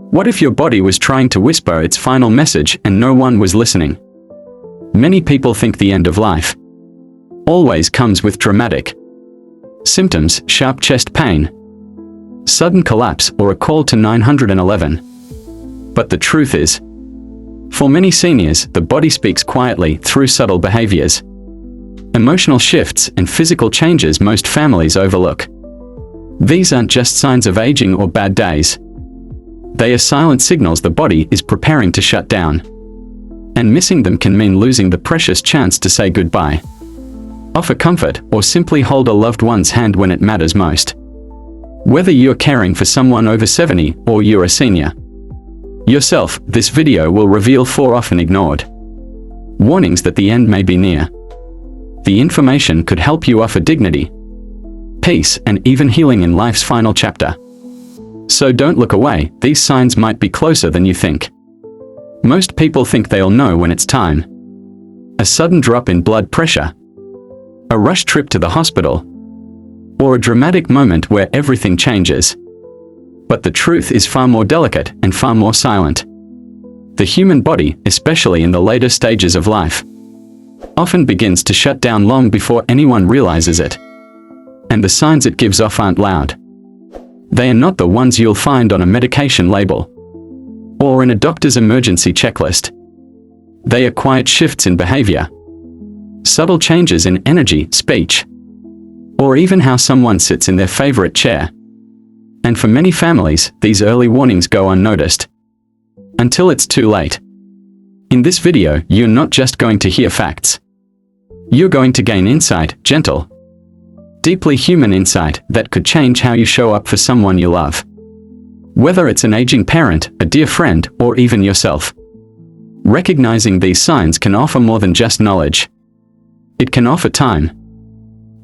What if your body was trying to whisper its final message and no one was listening? Many people think the end of life always comes with dramatic symptoms, sharp chest pain, sudden collapse, or a call to 911. But the truth is, for many seniors, the body speaks quietly through subtle behaviors, emotional shifts, and physical changes most families overlook. These aren't just signs of aging or bad days. They are silent signals the body is preparing to shut down. And missing them can mean losing the precious chance to say goodbye, offer comfort, or simply hold a loved one's hand when it matters most. Whether you're caring for someone over 70 or you're a senior yourself, this video will reveal 4 often ignored warnings that the end may be near. The information could help you offer dignity, peace, and even healing in life's final chapter. So don't look away, these signs might be closer than you think. Most people think they'll know when it's time. A sudden drop in blood pressure, a rush trip to the hospital, or a dramatic moment where everything changes. But the truth is far more delicate and far more silent. The human body, especially in the later stages of life, often begins to shut down long before anyone realizes it. And the signs it gives off aren't loud. They are not the ones you'll find on a medication label or in a doctor's emergency checklist. They are quiet shifts in behavior, subtle changes in energy, speech, or even how someone sits in their favorite chair. And for many families, these early warnings go unnoticed until it's too late. In this video, you're not just going to hear facts. You're going to gain insight, gentle, deeply human insight that could change how you show up for someone you love. Whether it's an aging parent, a dear friend, or even yourself. Recognizing these signs can offer more than just knowledge. It can offer time.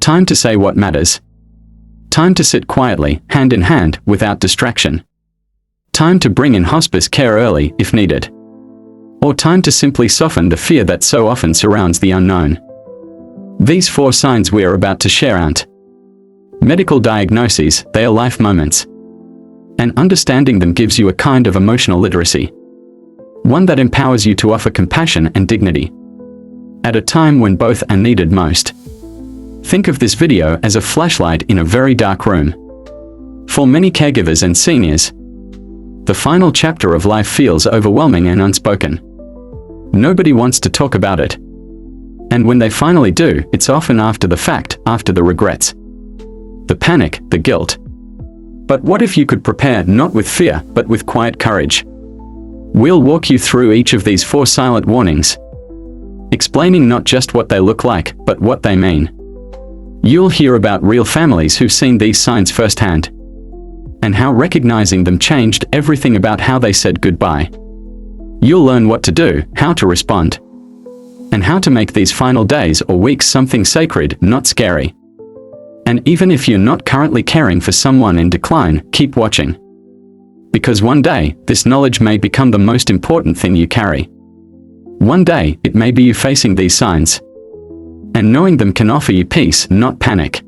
Time to say what matters. Time to sit quietly, hand in hand, without distraction. Time to bring in hospice care early, if needed. Or time to simply soften the fear that so often surrounds the unknown. These 4 signs we are about to share aren't medical diagnoses, they are life moments. And understanding them gives you a kind of emotional literacy. One that empowers you to offer compassion and dignity at a time when both are needed most. Think of this video as a flashlight in a very dark room. For many caregivers and seniors, the final chapter of life feels overwhelming and unspoken. Nobody wants to talk about it. And when they finally do, it's often after the fact, after the regrets, the panic, the guilt. But what if you could prepare not with fear, but with quiet courage? We'll walk you through each of these 4 silent warnings, explaining not just what they look like, but what they mean. You'll hear about real families who've seen these signs firsthand, and how recognizing them changed everything about how they said goodbye. You'll learn what to do, how to respond, and how to make these final days or weeks something sacred, not scary. And even if you're not currently caring for someone in decline, keep watching. Because one day, this knowledge may become the most important thing you carry. One day, it may be you facing these signs. And knowing them can offer you peace, not panic.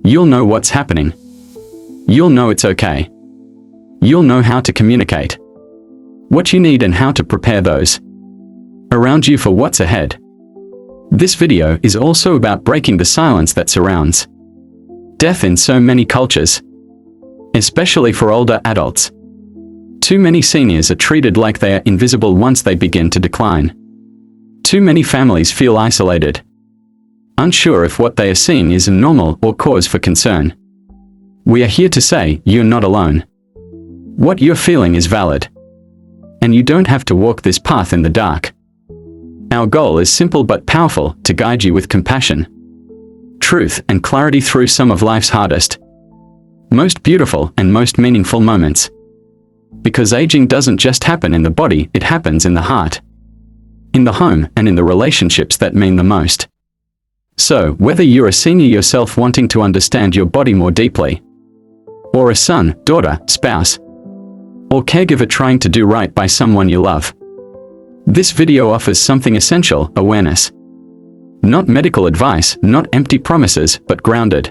You'll know what's happening. You'll know it's okay. You'll know how to communicate what you need and how to prepare those around you for what's ahead. This video is also about breaking the silence that surrounds death in so many cultures, especially for older adults. Too many seniors are treated like they are invisible once they begin to decline. Too many families feel isolated, unsure if what they are seeing is normal or cause for concern. We are here to say, you're not alone. What you're feeling is valid. And you don't have to walk this path in the dark. Our goal is simple but powerful, to guide you with compassion, truth, and clarity through some of life's hardest, most beautiful, and most meaningful moments. Because aging doesn't just happen in the body, it happens in the heart, in the home, and in the relationships that mean the most. So, whether you're a senior yourself wanting to understand your body more deeply, or a son, daughter, spouse, or caregiver trying to do right by someone you love, this video offers something essential: awareness. Not medical advice, not empty promises, but grounded,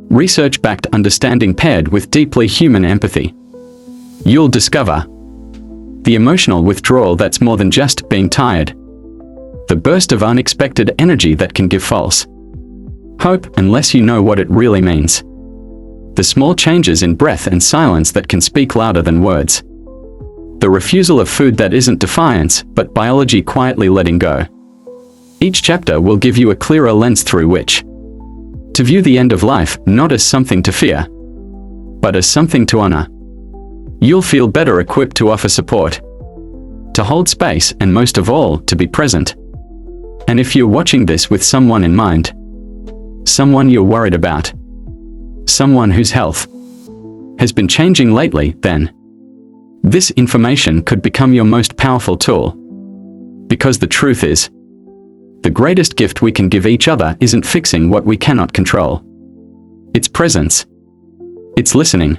research-backed understanding paired with deeply human empathy. You'll discover the emotional withdrawal that's more than just being tired, the burst of unexpected energy that can give false hope unless you know what it really means, the small changes in breath and silence that can speak louder than words, the refusal of food that isn't defiance but biology quietly letting go. Each chapter will give you a clearer lens through which to view the end of life, not as something to fear, but as something to honor. You'll feel better equipped to offer support, to hold space, and most of all, to be present. And if you're watching this with someone in mind, someone you're worried about, someone whose health has been changing lately, then this information could become your most powerful tool. Because the truth is, the greatest gift we can give each other isn't fixing what we cannot control. It's presence. It's listening.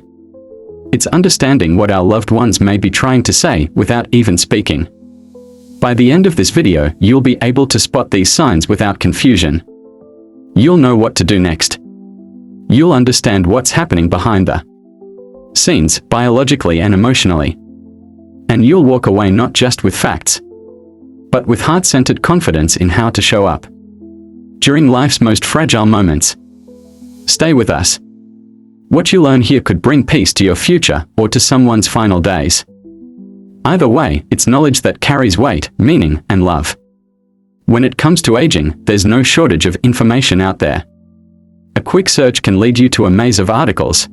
It's understanding what our loved ones may be trying to say without even speaking. By the end of this video, you'll be able to spot these signs without confusion. You'll know what to do next. You'll understand what's happening behind the scenes, biologically and emotionally. And you'll walk away not just with facts, but with heart-centered confidence in how to show up during life's most fragile moments. Stay with us. What you learn here could bring peace to your future or to someone's final days. Either way, it's knowledge that carries weight, meaning, and love. When it comes to aging, there's no shortage of information out there. A quick search can lead you to a maze of articles,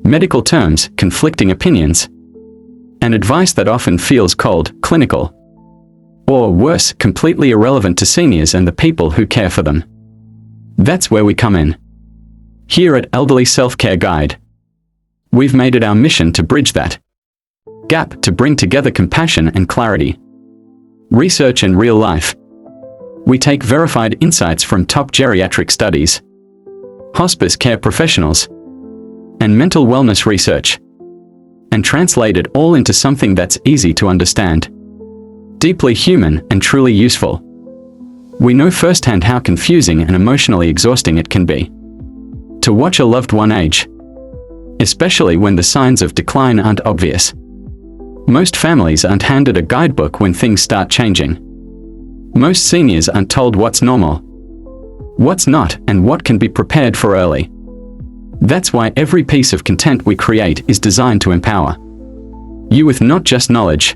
medical terms, conflicting opinions, and advice that often feels cold, clinical, or worse, completely irrelevant to seniors and the people who care for them. That's where we come in. Here at Elderly Self-Care Guide, we've made it our mission to bridge that gap, to bring together compassion and clarity, research and real life. We take verified insights from top geriatric studies, hospice care professionals, and mental wellness research, and translate it all into something that's easy to understand, deeply human, and truly useful. We know firsthand how confusing and emotionally exhausting it can be to watch a loved one age, especially when the signs of decline aren't obvious. Most families aren't handed a guidebook when things start changing. Most seniors aren't told what's normal, what's not, and what can be prepared for early. That's why every piece of content we create is designed to empower you with not just knowledge,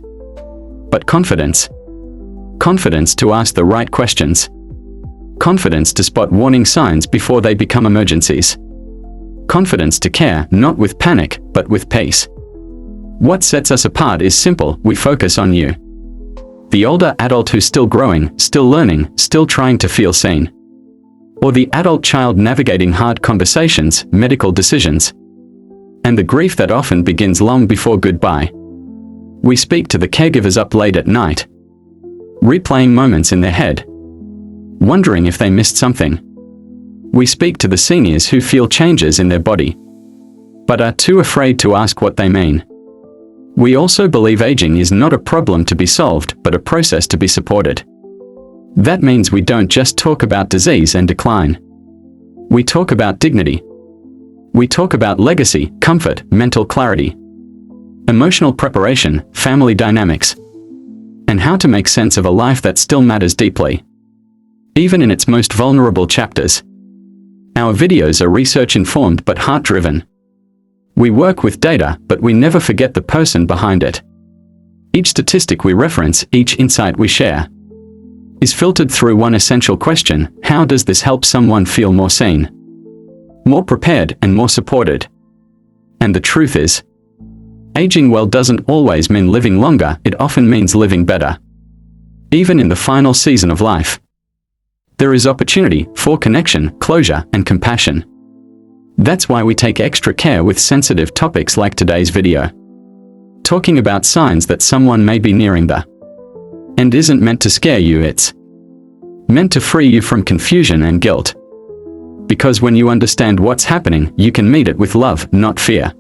but confidence. Confidence to ask the right questions. Confidence to spot warning signs before they become emergencies. Confidence to care, not with panic, but with peace. What sets us apart is simple: we focus on you, the older adult who's still growing, still learning, still trying to feel seen. Or the adult child navigating hard conversations, medical decisions, and the grief that often begins long before goodbye. We speak to the caregivers up late at night, replaying moments in their head, wondering if they missed something. We speak to the seniors who feel changes in their body, but are too afraid to ask what they mean. We also believe aging is not a problem to be solved, but a process to be supported. That means we don't just talk about disease and decline. We talk about dignity. We talk about legacy, comfort, mental clarity, emotional preparation, family dynamics, and how to make sense of a life that still matters deeply, even in its most vulnerable chapters. Our videos are research-informed but heart-driven. We work with data, but we never forget the person behind it. Each statistic we reference, each insight we share, is filtered through one essential question: how does this help someone feel more seen, more prepared, and more supported? And the truth is, aging well doesn't always mean living longer, it often means living better. Even in the final season of life, there is opportunity for connection, closure, and compassion. That's why we take extra care with sensitive topics like today's video, talking about signs that someone may be nearing the end isn't meant to scare you, it's meant to free you from confusion and guilt. Because when you understand what's happening, you can meet it with love, not fear.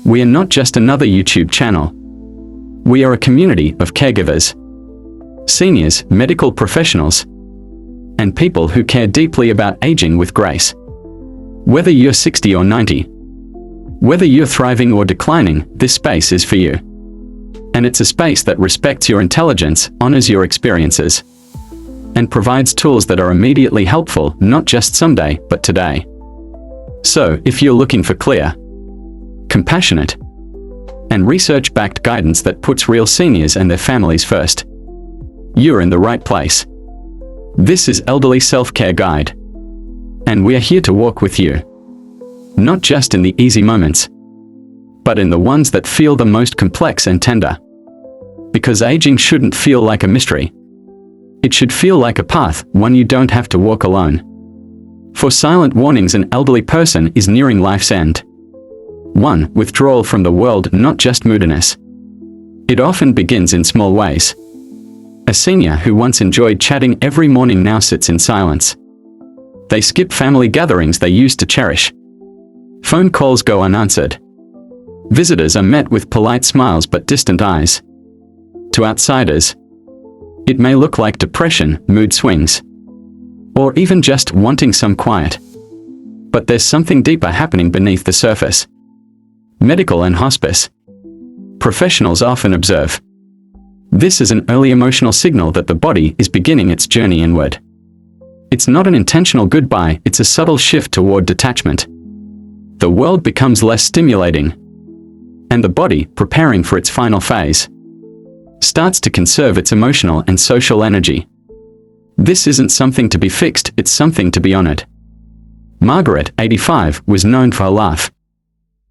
We are not just another YouTube channel. We are a community of caregivers, seniors, medical professionals, and people who care deeply about aging with grace. Whether you're 60 or 90, Whether you're thriving or declining, this space is for you. And it's a space that respects your intelligence, honors your experiences, and provides tools that are immediately helpful, not just someday, but today. So, if you're looking for clear, compassionate, and research-backed guidance that puts real seniors and their families first, you're in the right place. This is Elderly Self-Care Guide, and we are here to walk with you. Not just in the easy moments, but in the ones that feel the most complex and tender. Because aging shouldn't feel like a mystery. It should feel like a path, one you don't have to walk alone. For silent warnings, an elderly person is nearing life's end. 1. Withdrawal from the world, not just moodiness. It often begins in small ways. A senior who once enjoyed chatting every morning now sits in silence. They skip family gatherings they used to cherish. Phone calls go unanswered. Visitors are met with polite smiles but distant eyes. To outsiders, it may look like depression, mood swings, or even just wanting some quiet. But there's something deeper happening beneath the surface. Medical and hospice professionals often observe this is an early emotional signal that the body is beginning its journey inward. It's not an intentional goodbye, it's a subtle shift toward detachment. The world becomes less stimulating, and the body, preparing for its final phase, starts to conserve its emotional and social energy. This isn't something to be fixed, it's something to be honored. Margaret, 85, was known for her laugh.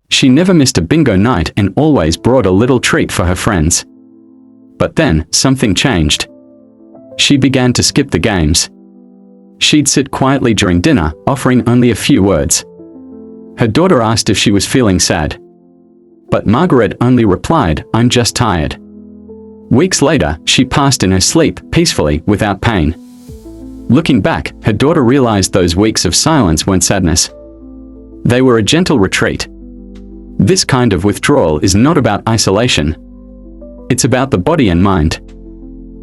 She never missed a bingo night and always brought a little treat for her friends. But then, something changed. She began to skip the games. She'd sit quietly during dinner, offering only a few words. Her daughter asked if she was feeling sad. But Margaret only replied, "I'm just tired." Weeks later, she passed in her sleep, peacefully, without pain. Looking back, her daughter realized those weeks of silence weren't sadness. They were a gentle retreat. This kind of withdrawal is not about isolation. It's about the body and mind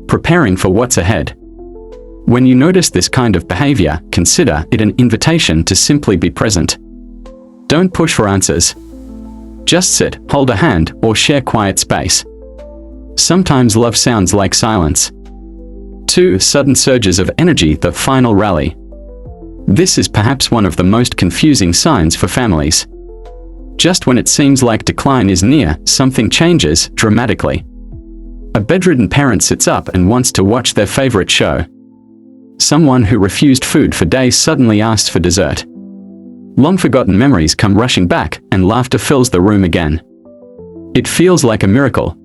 preparing for what's ahead. When you notice this kind of behavior, consider it an invitation to simply be present. Don't push for answers. Just sit, hold a hand, or share quiet space. Sometimes love sounds like silence. 2. Sudden surges of energy, the final rally. This is perhaps one of the most confusing signs for families. Just when it seems like decline is near, something changes dramatically. A bedridden parent sits up and wants to watch their favorite show. Someone who refused food for days suddenly asks for dessert. Long-forgotten memories come rushing back, and laughter fills the room again. It feels like a miracle.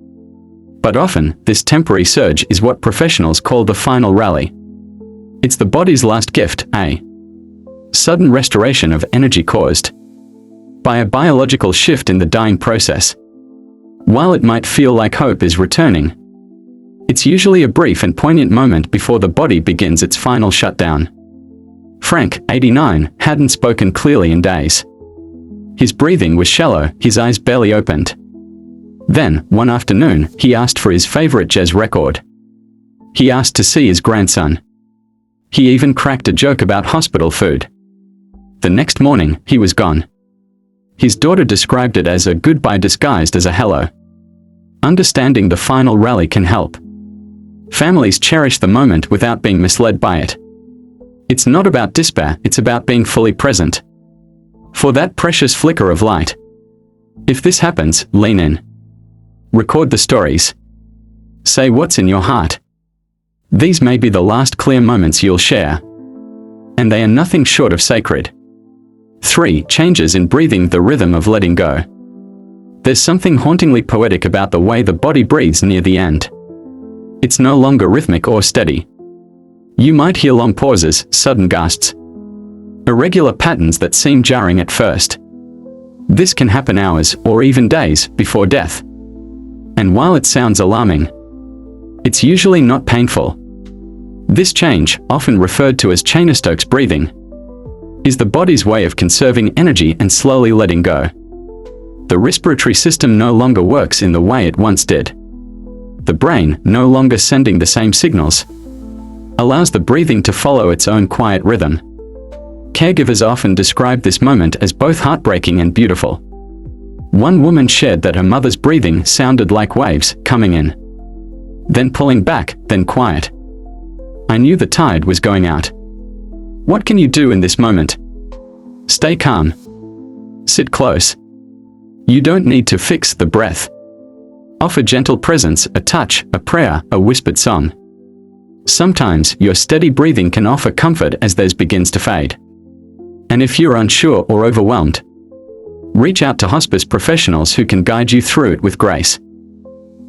But often, this temporary surge is what professionals call the final rally. It's the body's last gift, a sudden restoration of energy caused by a biological shift in the dying process. While it might feel like hope is returning, it's usually a brief and poignant moment before the body begins its final shutdown. Frank, 89, hadn't spoken clearly in days. His breathing was shallow, his eyes barely opened. Then, one afternoon, he asked for his favorite jazz record. He asked to see his grandson. He even cracked a joke about hospital food. The next morning, he was gone. His daughter described it as a goodbye disguised as a hello. Understanding the final rally can help. Families cherish the moment without being misled by it. It's not about despair, it's about being fully present for that precious flicker of light. If this happens, lean in. Record the stories. Say what's in your heart. These may be the last clear moments you'll share, and they are nothing short of sacred. 3. Changes in breathing, the rhythm of letting go. There's something hauntingly poetic about the way the body breathes near the end. It's no longer rhythmic or steady. You might hear long pauses, sudden gasps, irregular patterns that seem jarring at first. This can happen hours, or even days, before death. And while it sounds alarming, it's usually not painful. This change, often referred to as Cheyne-Stokes breathing, is the body's way of conserving energy and slowly letting go. The respiratory system no longer works in the way it once did. The brain, no longer sending the same signals, allows the breathing to follow its own quiet rhythm. Caregivers often describe this moment as both heartbreaking and beautiful. One woman shared that her mother's breathing sounded like waves coming in, then pulling back, then quiet. I knew the tide was going out. What can you do in this moment? Stay calm. Sit close. You don't need to fix the breath. Offer gentle presence, a touch, a prayer, a whispered song. Sometimes your steady breathing can offer comfort as theirs begins to fade. And if you're unsure or overwhelmed, reach out to hospice professionals who can guide you through it with grace.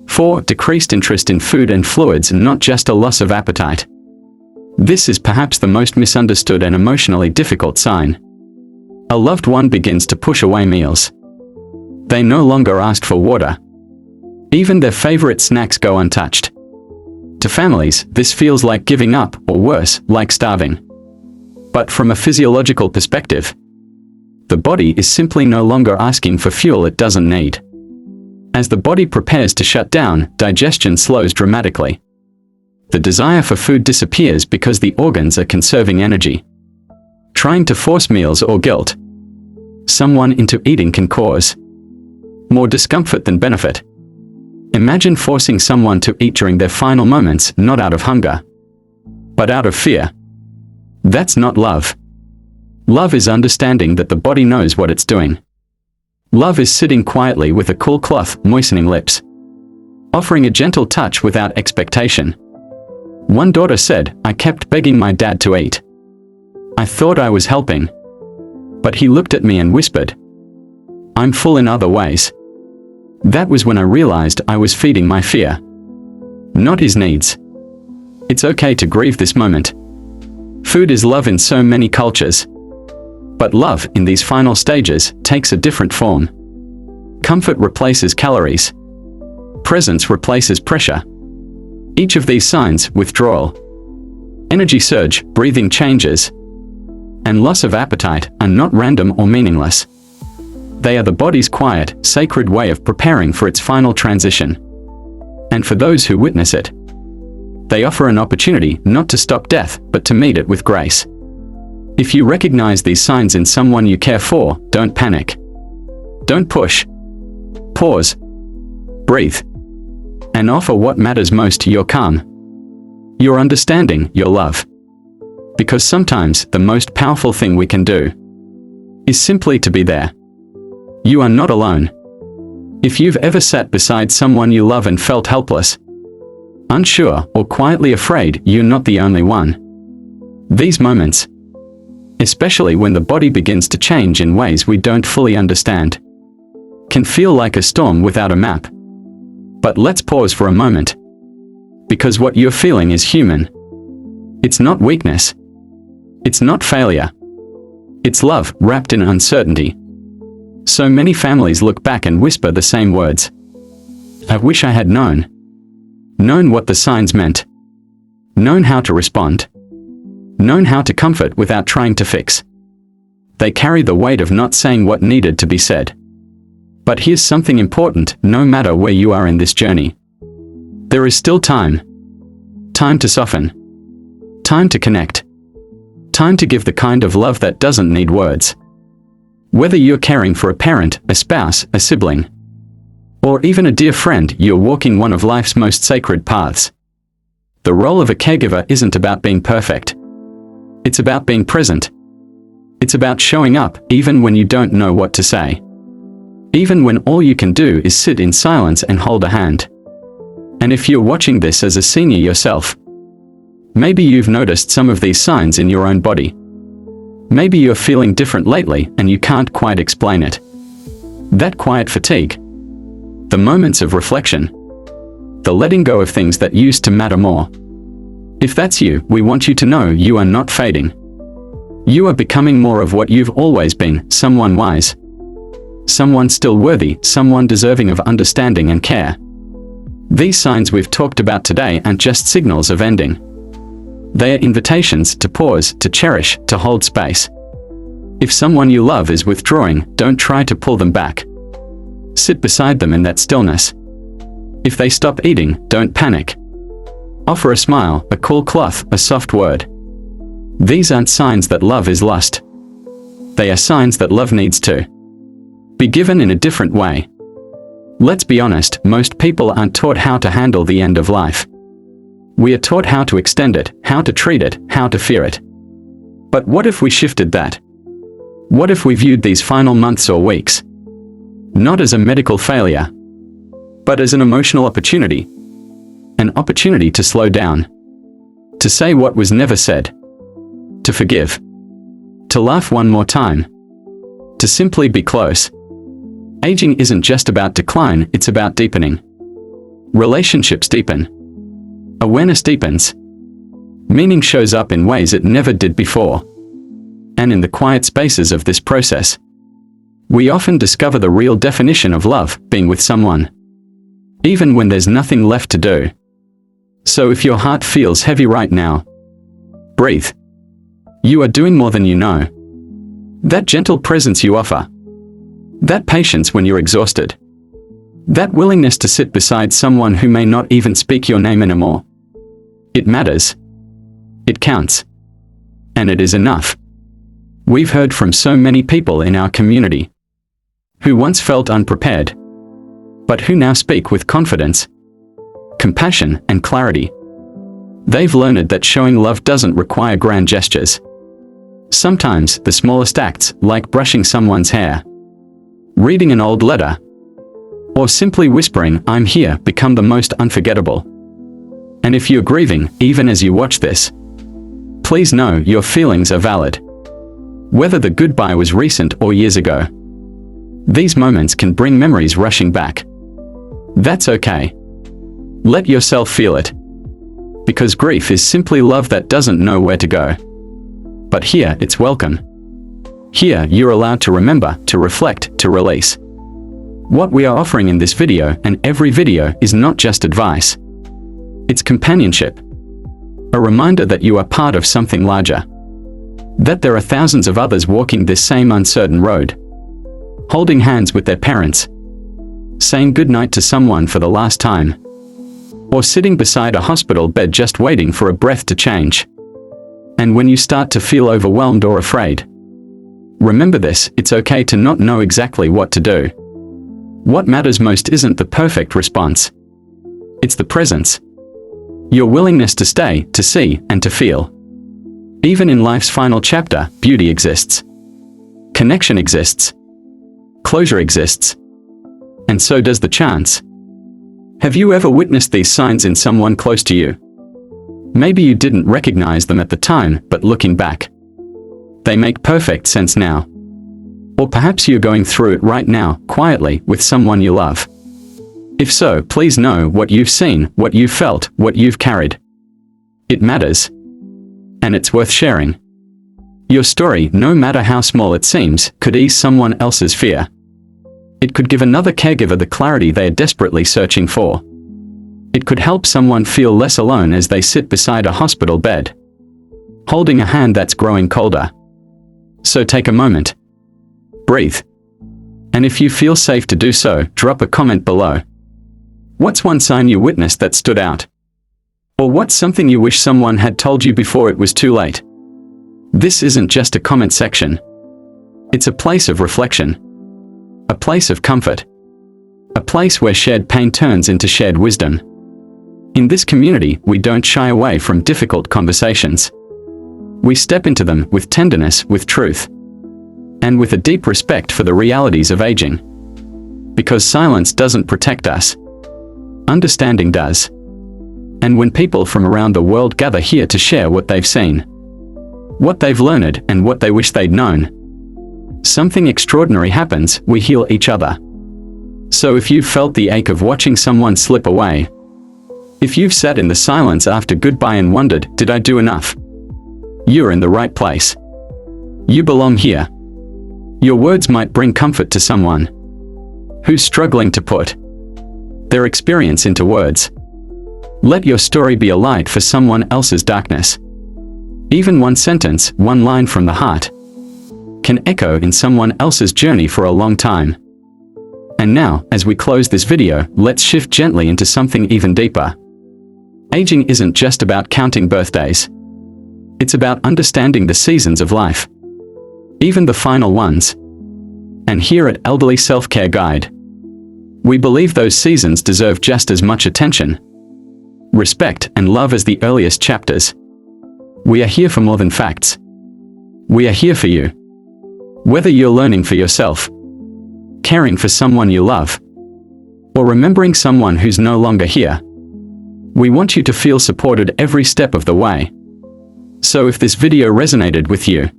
4. Decreased interest in food and fluids, not just a loss of appetite. This is perhaps the most misunderstood and emotionally difficult sign. A loved one begins to push away meals. They no longer ask for water. Even their favorite snacks go untouched. To families, this feels like giving up, or worse, like starving. But from a physiological perspective, the body is simply no longer asking for fuel it doesn't need. As the body prepares to shut down, digestion slows dramatically. The desire for food disappears because the organs are conserving energy. Trying to force meals or guilt someone into eating can cause more discomfort than benefit. Imagine forcing someone to eat during their final moments, not out of hunger, but out of fear. That's not love. Love is understanding that the body knows what it's doing. Love is sitting quietly with a cool cloth, moistening lips, offering a gentle touch without expectation. One daughter said, "I kept begging my dad to eat. I thought I was helping, but he looked at me and whispered, 'I'm full in other ways.' That was when I realized I was feeding my fear, not his needs." It's okay to grieve this moment. Food is love in so many cultures. But love, in these final stages, takes a different form. Comfort replaces calories. Presence replaces pressure. Each of these signs, withdrawal, energy surge, breathing changes, and loss of appetite, are not random or meaningless. They are the body's quiet, sacred way of preparing for its final transition. And for those who witness it, they offer an opportunity not to stop death, but to meet it with grace. If you recognize these signs in someone you care for, don't panic. Don't push. Pause. Breathe. And offer what matters most: your calm, your understanding, your love. Because sometimes the most powerful thing we can do is simply to be there. You are not alone. If you've ever sat beside someone you love and felt helpless, unsure, or quietly afraid, you're not the only one. These moments, especially when the body begins to change in ways we don't fully understand, can feel like a storm without a map. But let's pause for a moment. Because what you're feeling is human. It's not weakness. It's not failure. It's love, wrapped in uncertainty. So many families look back and whisper the same words. "I wish I had known. Known what the signs meant. Known how to respond. Known how to comfort without trying to fix." They carry the weight of not saying what needed to be said. But here's something important: no matter where you are in this journey, there is still time. Time to soften. Time to connect. Time to give the kind of love that doesn't need words. Whether you're caring for a parent, a spouse, a sibling, or even a dear friend, you're walking one of life's most sacred paths. The role of a caregiver isn't about being perfect. It's about being present. It's about showing up, even when you don't know what to say. Even when all you can do is sit in silence and hold a hand. And if you're watching this as a senior yourself, maybe you've noticed some of these signs in your own body. Maybe you're feeling different lately and you can't quite explain it. That quiet fatigue, the moments of reflection, the letting go of things that used to matter more. If that's you, we want you to know you are not fading. You are becoming more of what you've always been: someone wise, someone still worthy, someone deserving of understanding and care. These signs we've talked about today aren't just signals of ending. They are invitations to pause, to cherish, to hold space. If someone you love is withdrawing, don't try to pull them back. Sit beside them in that stillness. If they stop eating, don't panic. Offer a smile, a cool cloth, a soft word. These aren't signs that love is lost. They are signs that love needs to be given in a different way. Let's be honest, most people aren't taught how to handle the end of life. We are taught how to extend it, how to treat it, how to fear it. But what if we shifted that? What if we viewed these final months or weeks not as a medical failure, but as an emotional opportunity? An opportunity to slow down, to say what was never said, to forgive, to laugh one more time, to simply be close. Aging isn't just about decline, it's about deepening. Relationships deepen. Awareness deepens. Meaning shows up in ways it never did before. And in the quiet spaces of this process, we often discover the real definition of love, being with someone, even when there's nothing left to do. So if your heart feels heavy right now, breathe. You are doing more than you know. That gentle presence you offer, that patience when you're exhausted, that willingness to sit beside someone who may not even speak your name anymore. It matters. It counts. And it is enough. We've heard from so many people in our community who once felt unprepared, but who now speak with confidence, compassion, and clarity. They've learned that showing love doesn't require grand gestures. Sometimes the smallest acts, like brushing someone's hair, reading an old letter, or simply whispering, "I'm here," become the most unforgettable. And if you're grieving, even as you watch this, please know your feelings are valid. Whether the goodbye was recent or years ago, these moments can bring memories rushing back. That's okay. Let yourself feel it. Because grief is simply love that doesn't know where to go. But here, it's welcome. Here, you're allowed to remember, to reflect, to release. What we are offering in this video, and every video, is not just advice. It's companionship. A reminder that you are part of something larger. That there are thousands of others walking this same uncertain road. Holding hands with their parents. Saying goodnight to someone for the last time. Or sitting beside a hospital bed just waiting for a breath to change. And when you start to feel overwhelmed or afraid, remember this: it's okay to not know exactly what to do. What matters most isn't the perfect response. It's the presence. Your willingness to stay, to see, and to feel. Even in life's final chapter, beauty exists. Connection exists. Closure exists. And so does the chance. Have you ever witnessed these signs in someone close to you? Maybe you didn't recognize them at the time, but looking back, they make perfect sense now. Or perhaps you're going through it right now, quietly, with someone you love. If so, please know what you've seen, what you've felt, what you've carried. It matters. And it's worth sharing. Your story, no matter how small it seems, could ease someone else's fear. It could give another caregiver the clarity they are desperately searching for. It could help someone feel less alone as they sit beside a hospital bed, holding a hand that's growing colder. So take a moment. Breathe. And if you feel safe to do so, drop a comment below. What's one sign you witnessed that stood out? Or what's something you wish someone had told you before it was too late? This isn't just a comment section. It's a place of reflection. A place of comfort. A place where shared pain turns into shared wisdom. In this community, we don't shy away from difficult conversations. We step into them with tenderness, with truth, and with a deep respect for the realities of aging. Because silence doesn't protect us. Understanding does. And when people from around the world gather here to share what they've seen, what they've learned, and what they wish they'd known, something extraordinary happens: we heal each other. So if you've felt the ache of watching someone slip away, if you've sat in the silence after goodbye and wondered, did I do enough? You're in the right place. You belong here. Your words might bring comfort to someone who's struggling to put their experience into words. Let your story be a light for someone else's darkness. Even one sentence, one line from the heart, can echo in someone else's journey for a long time. And now, as we close this video, let's shift gently into something even deeper. Aging isn't just about counting birthdays. It's about understanding the seasons of life. Even the final ones. And here at Elderly Self-Care Guide, we believe those seasons deserve just as much attention, respect, and love as the earliest chapters. We are here for more than facts. We are here for you. Whether you're learning for yourself, caring for someone you love, or remembering someone who's no longer here, we want you to feel supported every step of the way. So if this video resonated with you,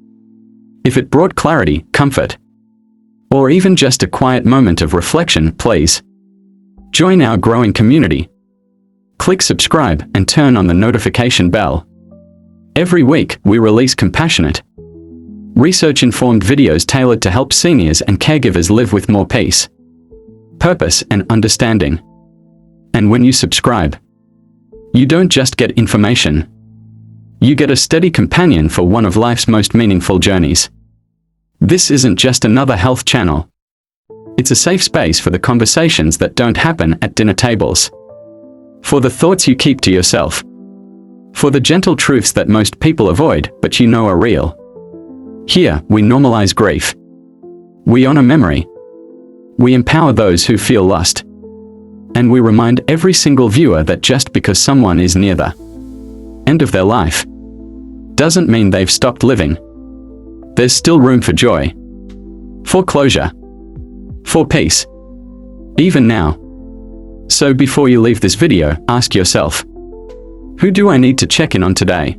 if it brought clarity, comfort, or even just a quiet moment of reflection, please join our growing community. Click subscribe and turn on the notification bell. Every week, we release compassionate, research-informed videos tailored to help seniors and caregivers live with more peace, purpose, and understanding. And when you subscribe, you don't just get information. You get a steady companion for one of life's most meaningful journeys. This isn't just another health channel. It's a safe space for the conversations that don't happen at dinner tables, for the thoughts you keep to yourself, for the gentle truths that most people avoid but you know are real. Here, we normalize grief. We honor memory. We empower those who feel lost. And we remind every single viewer that just because someone is near the end of their life doesn't mean they've stopped living. There's still room for joy, for closure, for peace, even now. So before you leave this video, ask yourself, who do I need to check in on today?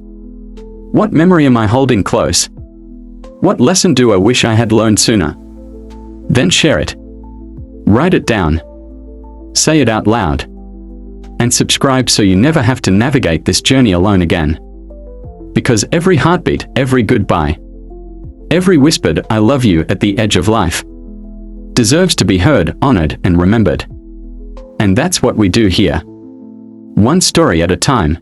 What memory am I holding close? What lesson do I wish I had learned sooner? Then share it. Write it down. Say it out loud. And subscribe so you never have to navigate this journey alone again. Because every heartbeat, every goodbye, every whispered "I love you" at the edge of life deserves to be heard, honored, and remembered. And that's what we do here. One story at a time.